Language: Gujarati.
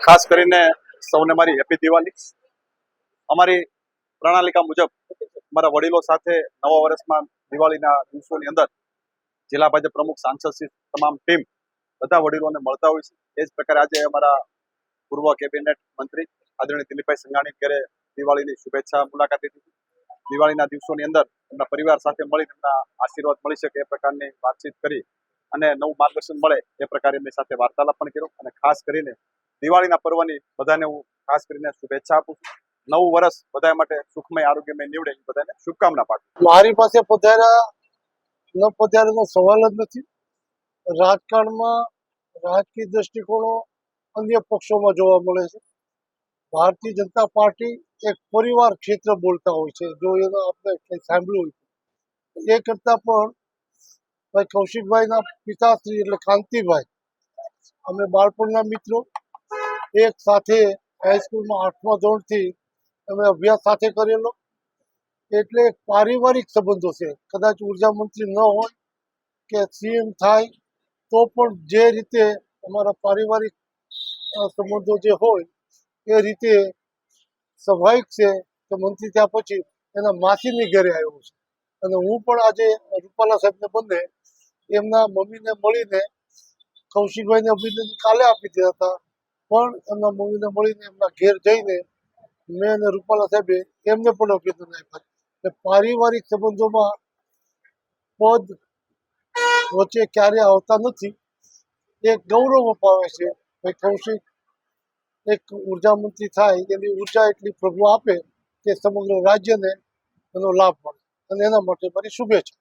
ખાસ કરીને સૌને મારી હેપી દિવાળી। અમારી પ્રણાલિકા મુજબ અમારા વડીલો સાથે નવા વર્ષમાં દિવાળીના દિવસોની અંદર જિલ્લા ભાજપ પ્રમુખ સાંસદ તમામ ટીમ બધા વડીલોને મળતા હોય છે। એ જ પ્રકારે આજે અમારા પૂર્વ કેબિનેટ મંત્રી આદરણીય દિલીપભાઈ સંઘાણી ઘરે દિવાળીની શુભેચ્છા મુલાકાત લીધી। દિવાળીના દિવસોની અંદર એમના પરિવાર સાથે મળીને એમના આશીર્વાદ મળી શકે એ પ્રકારની વાતચીત કરી અને નવું માર્ગદર્શન મળે એ પ્રકારે એમની સાથે વાર્તાલાપ પણ કર્યો। અને ખાસ કરીને દિવાળીના પર્વની બધાને હું ખાસ કરીને શુભેચ્છા આપું છું। નવું વર્ષ બધા માટે સુખમય આરોગ્યમય નીવડે એ બધાને શુભકામના પાઠવું। મારી પાસે પધાર્યા ન પધાર્યાનો સવાલ જ નથી। રાજકારણમાં રાજકીય દ્રષ્ટિકોણો અન્ય પક્ષોમાં જોવા મળે છે। ભારતીય જનતા પાર્ટી એક પરિવાર ક્ષેત્ર બોલતા હોય છે। જો એનો આપણે કંઈ સાંભળ્યું હોય એ કરતાં પણ ભાઈ કૌશિકભાઈના પિતાશ્રી એટલે કાંતિભાઈ, અમે બાળપણના મિત્રો, એક સાથે હાઈસ્કૂલમાં 8મા ધોરણથી અમે અભ્યાસ સાથે કરેલો, એટલે એક પારિવારિક સંબંધો છે। કદાચ ઉર્જા મંત્રી ન હોય કે સીએમ થાય તો પણ જે રીતે અમારા પારિવારિક સંબંધો જે હોય એ રીતે સ્વાભાવિક છે કે મંત્રી થયા પછી એના માસીની ઘરે આવ્યો છે। અને હું પણ આજે રૂપાલા સાહેબને બંને એમના મમ્મીને મળીને કૌશિકભાઈને અભિનંદન કાલે આપી દીધા હતા, પણ એમના મમ્મીને મળીને એમના ઘેર જઈને મેં અને રૂપાલા સાહેબે એમને પણ અભિનંદન આપ્યા। એટલે પારિવારિક સંબંધોમાં પદ વચ્ચે ક્યારે આવતા નથી। એક ગૌરવ અપાવે છે ભાઈ કૌશિક એક ઉર્જા મંત્રી થાય એની ઉર્જા એટલી પ્રભુ આપે કે સમગ્ર રાજ્યને એનો લાભ મળે, અને એના માટે મારી શુભેચ્છા।